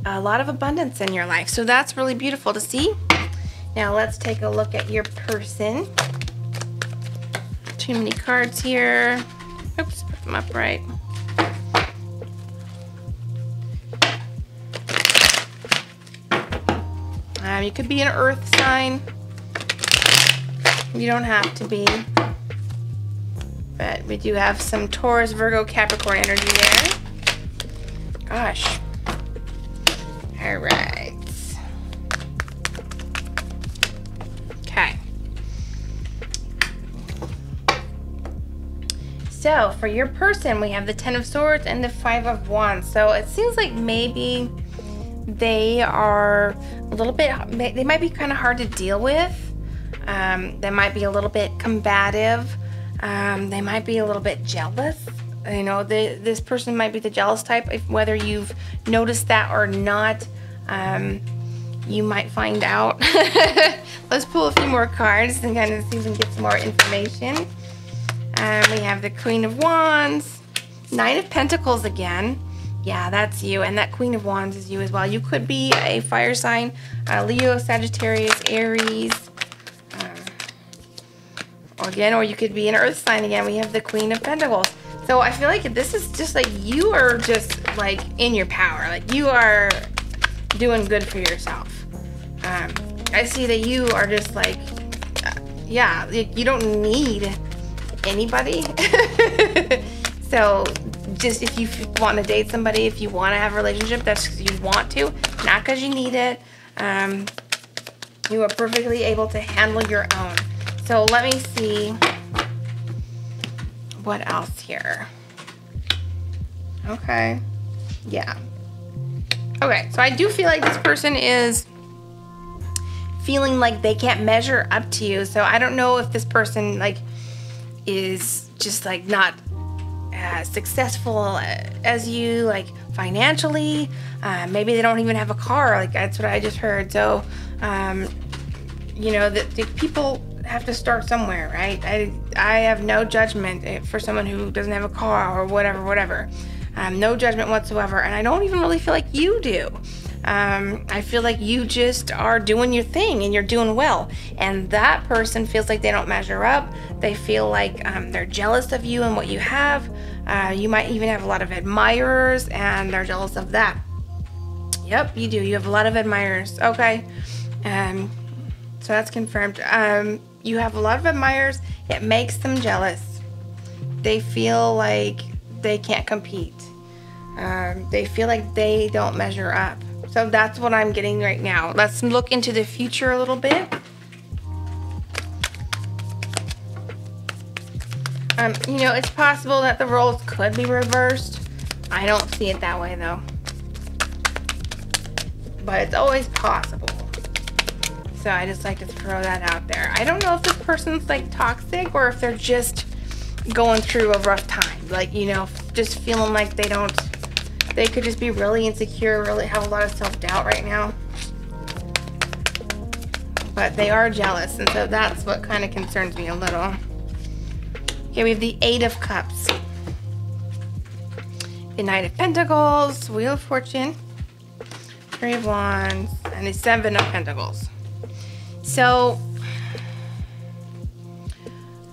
a lot of abundance in your life. So that's really beautiful to see. Now let's take a look at your person. Too many cards here. Oops, put them up right. You could be an earth sign. You don't have to be. But we do have some Taurus, Virgo, Capricorn energy there. Gosh. All right. Okay. So for your person, we have the Ten of Swords and the Five of Wands. So it seems like maybe they are a little bit, they might be kind of hard to deal with. They might be a little bit combative. They might be a little bit jealous. You know, this person might be the jealous type. Whether you've noticed that or not, you might find out. Let's pull a few more cards and kind of see if we can get some more information. We have the Queen of Wands, Nine of Pentacles again. Yeah, that's you. And that Queen of Wands is you as well. You could be a fire sign, Leo, Sagittarius, Aries. Or you could be an earth sign again. We have the Queen of Pentacles. So I feel like this is just like you are just like in your power. Like you are doing good for yourself. I see that you are just like, yeah, you don't need anybody. So just if you want to date somebody, if you want to have a relationship, that's because you want to, not because you need it. You are perfectly able to handle your own. So let me see what else here. Okay. Yeah. Okay, so I do feel like this person is feeling like they can't measure up to you. So I don't know if this person like is just like not as successful as you, like financially. Maybe they don't even have a car. Like that's what I just heard. So, you know, the people have to start somewhere, right? I have no judgment for someone who doesn't have a car or whatever. No judgment whatsoever, and I don't even really feel like you do. I feel like you just are doing your thing and you're doing well, and that person feels like they don't measure up. They feel like they're jealous of you and what you have. You might even have a lot of admirers, and they're jealous of that. Yep, you do. You have a lot of admirers. Okay. So that's confirmed. You have a lot of admirers. It makes them jealous. They feel like they can't compete. They feel like they don't measure up. So that's what I'm getting right now. Let's look into the future a little bit. You know, it's possible that the roles could be reversed. I don't see it that way though. But it's always possible. So I just like to throw that out there. I don't know if this person's like toxic or if they're just going through a rough time. Like, you know, just feeling like they could just be really insecure, really have a lot of self-doubt right now. But they are jealous, and so that's what kind of concerns me a little. Okay, we have the Eight of Cups. The Knight of Pentacles, Wheel of Fortune, Three of Wands, and the Seven of Pentacles. So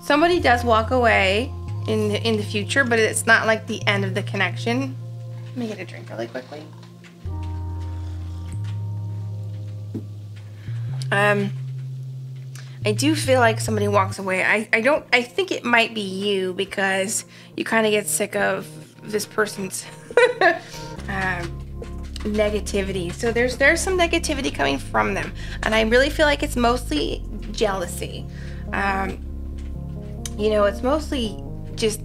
somebody does walk away in the future, but it's not like the end of the connection. Let me get a drink really quickly. I do feel like somebody walks away. I think it might be you, because you kind of get sick of this person's negativity. So there's some negativity coming from them, and I really feel like it's mostly jealousy. You know, it's mostly just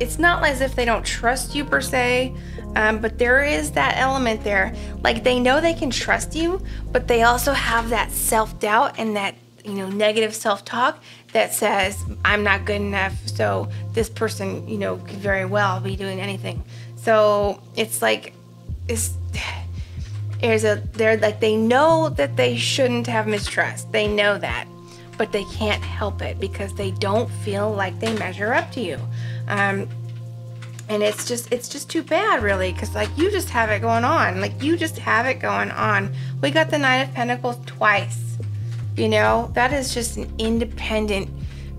it's not as if they don't trust you per se, but there is that element there. Like, they know they can trust you, but they also have that self-doubt and that, you know, negative self-talk that says, I'm not good enough, so this person, you know, could very well be doing anything. So it's like, they're like, they know that they shouldn't have mistrust. They know that, but they can't help it because they don't feel like they measure up to you. And it's just too bad, really, because like, you just have it going on. Like, you just have it going on. We got the Nine of Pentacles twice. You know, that is just an independent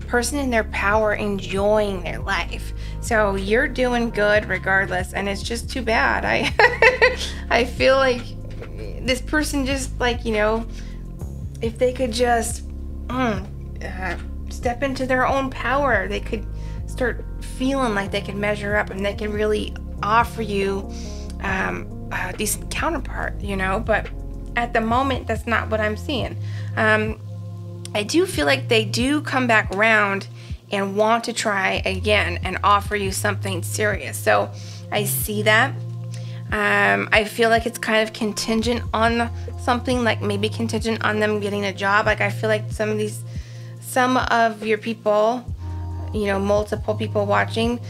person in their power, enjoying their life. So you're doing good regardless, and it's just too bad. I feel like this person just, like, you know, if they could just step into their own power, they could start feeling like they can measure up and they can really offer you a decent counterpart, you know. But at the moment, that's not what I'm seeing. I do feel like they do come back around and want to try again and offer you something serious. So I see that. I feel like it's kind of contingent on something, like maybe contingent on them getting a job. Like, I feel like some of your people, you know, multiple people watching,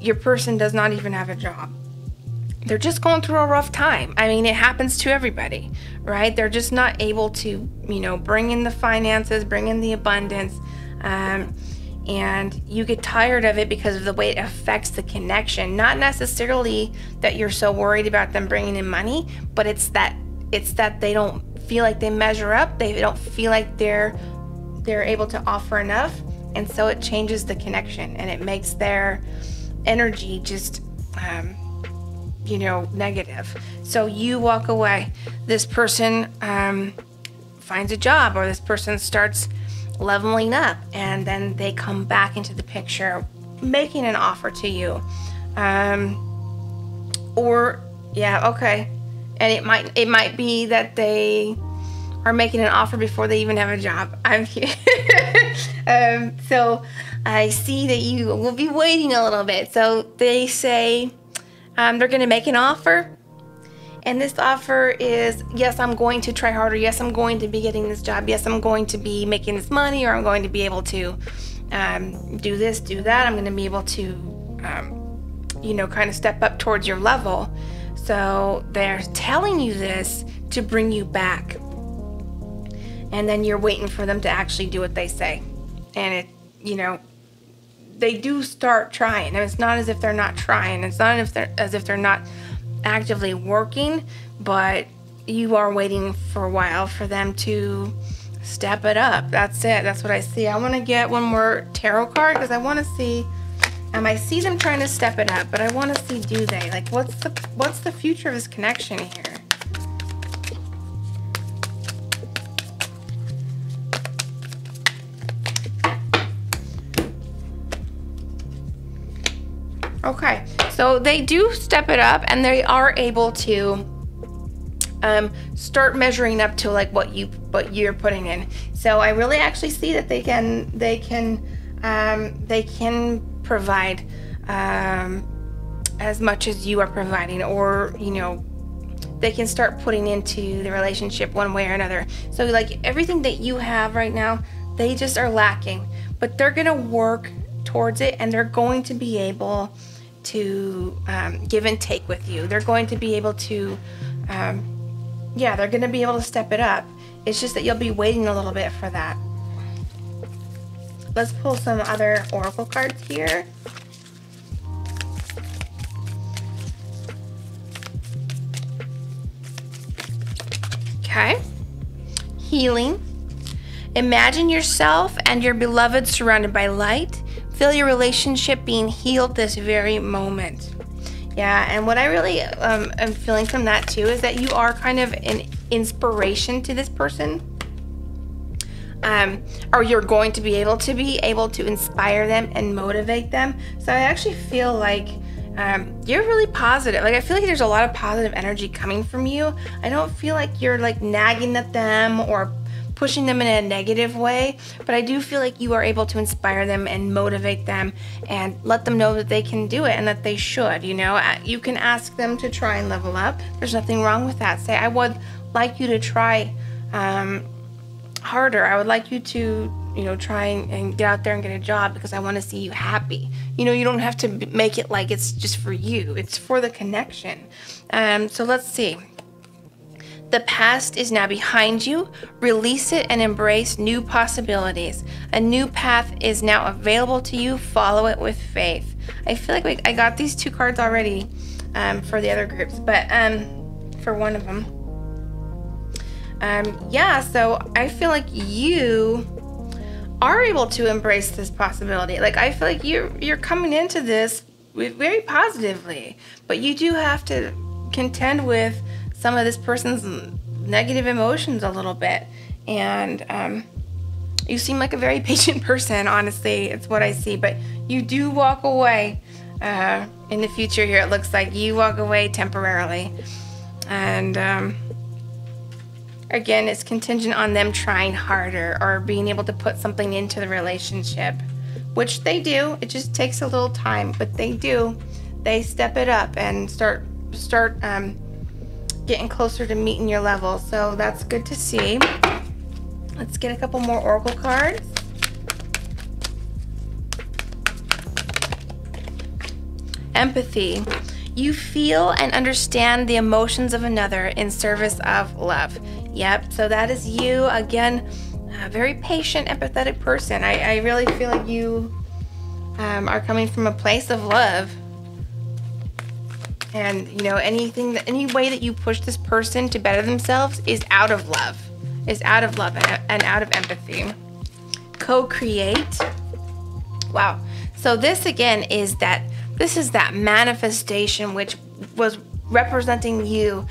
your person does not even have a job. They're just going through a rough time. I mean, it happens to everybody, right? They're just not able to, you know, bring in the finances, bring in the abundance, and you get tired of it because of the way it affects the connection. Not necessarily that you're so worried about them bringing in money, but it's that they don't feel like they measure up. They don't feel like they're able to offer enough, and so it changes the connection and it makes their energy just you know, negative. So you walk away. This person finds a job, or this person starts leveling up, and then they come back into the picture, making an offer to you. Or yeah, okay. And it might be that they are making an offer before they even have a job. So I see that you will be waiting a little bit. So they say they're going to make an offer. And this offer is, yes, I'm going to try harder. Yes, I'm going to be getting this job. Yes, I'm going to be making this money, or I'm going to be able to do this, do that. I'm going to be able to, you know, kind of step up towards your level. So they're telling you this to bring you back. And then you're waiting for them to actually do what they say. And it, you know, they do start trying. And it's not as if they're not trying. It's not as if they're not actively working, but you are waiting for a while for them to step it up. That's it. That's what I see. I want to get one more tarot card because I want to see, I see them trying to step it up, but I want to see, do they? Like, what's the future of this connection here? Okay, so they do step it up, and they are able to start measuring up to like what you're putting in. So I really actually see that they can provide as much as you are providing, or you know, they can start putting into the relationship one way or another. So like everything that you have right now, they just are lacking, but they're gonna work towards it, and they're going to be able to give and take with you. They're going to be able to, they're going to be able to step it up. It's just that you'll be waiting a little bit for that. Let's pull some other oracle cards here. Okay. Healing. Imagine yourself and your beloved surrounded by light. Feel your relationship being healed this very moment. Yeah, and what I really am feeling from that too is that you are kind of an inspiration to this person. Or you're going to be able to inspire them and motivate them. So I actually feel like you're really positive. Like, I feel like there's a lot of positive energy coming from you. I don't feel like you're like nagging at them or pushing them in a negative way, but I do feel like you are able to inspire them and motivate them and let them know that they can do it and that they should. You know, you can ask them to try and level up. There's nothing wrong with that. Say, I would like you to try harder. I would like you to, you know, try and get out there and get a job because I want to see you happy. You know, you don't have to make it like it's just for you. It's for the connection. So let's see. The past is now behind you. Release it and embrace new possibilities. A new path is now available to you. Follow it with faith. I feel like I got these 2 cards already for the other groups, but for one of them. Yeah, so I feel like you are able to embrace this possibility. Like, I feel like you're coming into this very positively, but you do have to contend with some of this person's negative emotions a little bit. And you seem like a very patient person, honestly. It's what I see. But you do walk away in the future here. It looks like you walk away temporarily. And again, it's contingent on them trying harder or being able to put something into the relationship, which they do. It just takes a little time, but they do. They step it up and start getting closer to meeting your level. So that's good to see. Let's get a couple more oracle cards. Empathy. You feel and understand the emotions of another in service of love. Yep, so that is you. Again, a very patient, empathetic person. I really feel like you are coming from a place of love. And, you know, any way that you push this person to better themselves is out of love. Is out of love and out of empathy. Co-create. Wow. So this again is that manifestation which was representing you.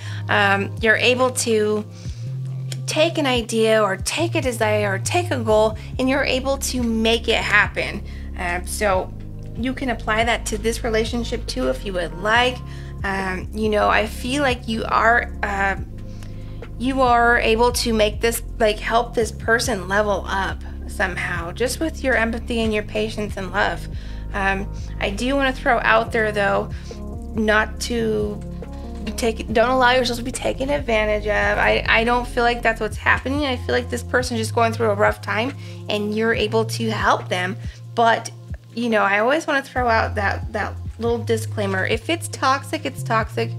You're able to take an idea or take a desire or take a goal, and you're able to make it happen. So you can apply that to this relationship too if you would like. You know, I feel like you are able to make this, like, help this person level up somehow, just with your empathy and your patience and love. I do want to throw out there though, not to don't allow yourself to be taken advantage of. I don't feel like that's what's happening. I feel like this person is just going through a rough time and you're able to help them. But, you know, I always want to throw out that little disclaimer. If it's toxic, it's toxic,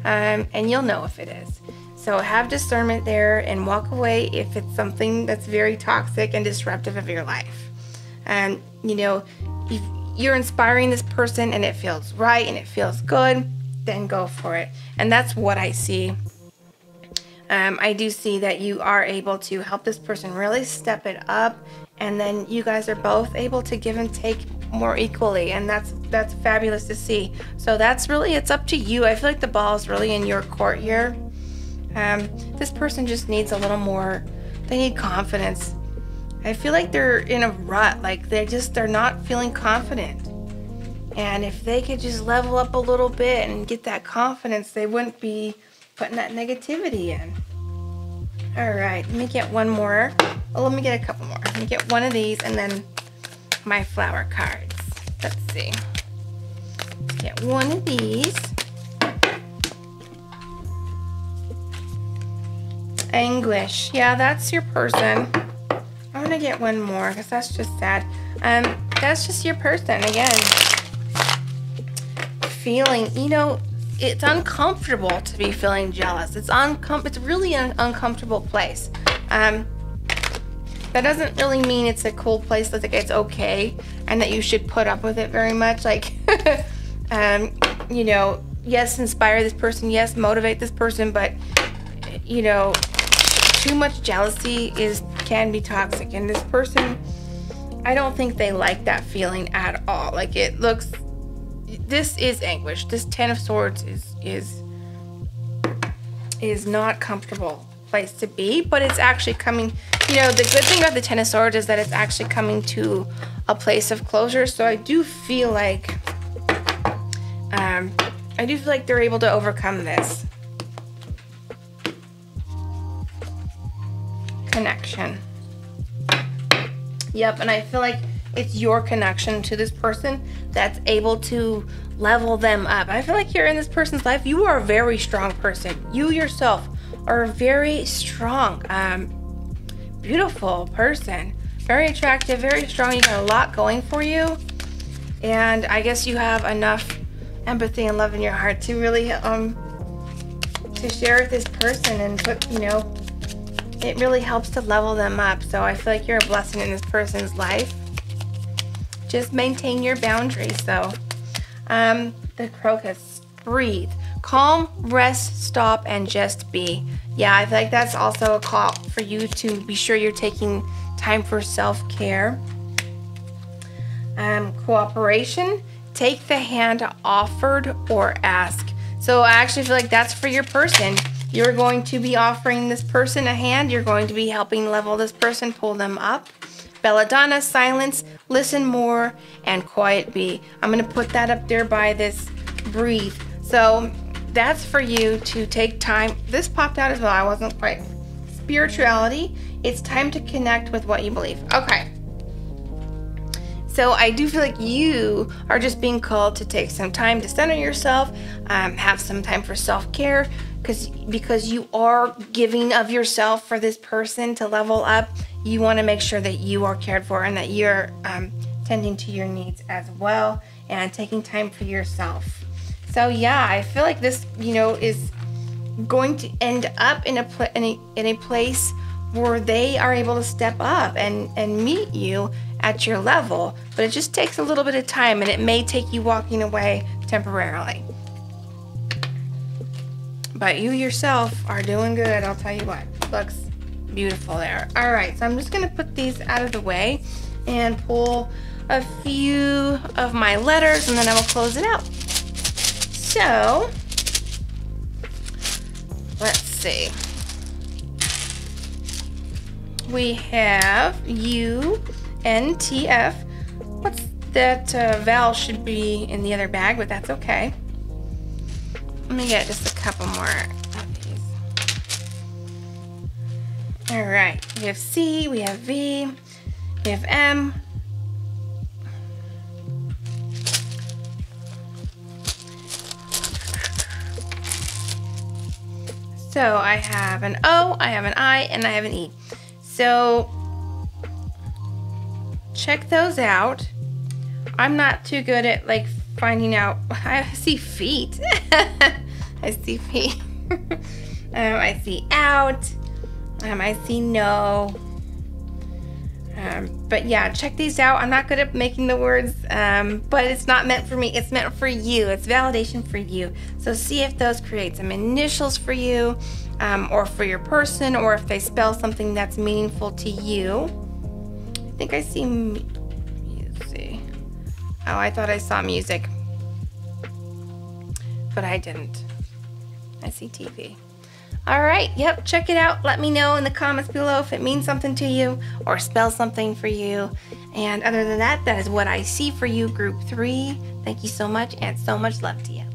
and you'll know if it is. So have discernment there and walk away if it's something that's very toxic and disruptive of your life. And, you know, if you're inspiring this person and it feels right and it feels good, then go for it. And that's what I see. I do see that you are able to help this person really step it up, and then you guys are both able to give and take more equally, and that's fabulous to see. So that's really, it's up to you. I feel like the ball is really in your court here. This person just needs a little more, they need confidence. I feel like they're in a rut, like they're not feeling confident. And if they could just level up a little bit and get that confidence, they wouldn't be putting that negativity in. All right, let me get one more. Oh, let me get a couple more. Let me get one of these and then my flower cards. Let's see. Let's get one of these. Anguish. Yeah, that's your person. I'm gonna get one more because that's just sad. That's just your person again. Feeling, you know, it's uncomfortable to be feeling jealous. It's really an uncomfortable place. That doesn't really mean it's a cool place, that it's okay and that you should put up with it very much. Like, you know, yes, inspire this person, yes, motivate this person, but, you know, too much jealousy can be toxic. And this person, I don't think they like that feeling at all. Like, it looks, this is anguish. This Ten of Swords is not comfortable place to be, but it's actually coming, you know, the good thing about the Ten of Swords is that it's actually coming to a place of closure. So I do feel like they're able to overcome this. connection. Yep, and I feel like it's your connection to this person that's able to level them up. I feel like you're in this person's life. You are a very strong person. You yourself are a very strong, beautiful person. Very attractive, very strong. You got a lot going for you. And I guess you have enough empathy and love in your heart to really, to share with this person and put, you know, it really helps to level them up. So I feel like you're a blessing in this person's life. Just maintain your boundaries. So the crocus, breathe, calm, rest, stop, and just be. Yeah, I feel like that's also a call for you to be sure you're taking time for self-care. Cooperation, take the hand offered or ask. So I actually feel like that's for your person. You're going to be offering this person a hand. You're going to be helping level this person, pull them up. Belladonna, silence, listen more, and quiet be. I'm going to put that up there by this breathe. So that's for you to take time. This popped out as well. I wasn't quite. Spirituality. It's time to connect with what you believe. Okay. So I do feel like you are just being called to take some time to center yourself, have some time for self-care, because you are giving of yourself for this person to level up. You want to make sure that you are cared for and that you're tending to your needs as well and taking time for yourself. So yeah, I feel like this, you know, is going to end up in a place where they are able to step up and meet you at your level, but it just takes a little bit of time, and it may take you walking away temporarily. But you yourself are doing good, I'll tell you what. Looks beautiful there. All right, so I'm just gonna put these out of the way and pull a few of my letters, and then I will close it out. So, let's see. We have UNTF. What's that vowel should be in the other bag, but that's okay. Let me get just a couple more of these. All right, we have C, we have V, we have M. So I have an O, I have an I, and I have an E. So check those out. I'm not too good at like finding out. I see feet. I see feet. I see out. I see no. But yeah, check these out. I'm not good at making the words, but it's not meant for me. It's meant for you. It's validation for you. So see if those create some initials for you, or for your person, or if they spell something that's meaningful to you. I think I see music. Oh, I thought I saw music, but I didn't. I see TV. All right, yep, check it out. Let me know in the comments below if it means something to you or spells something for you. And other than that, that is what I see for you, Group 3. Thank you so much, and so much love to you.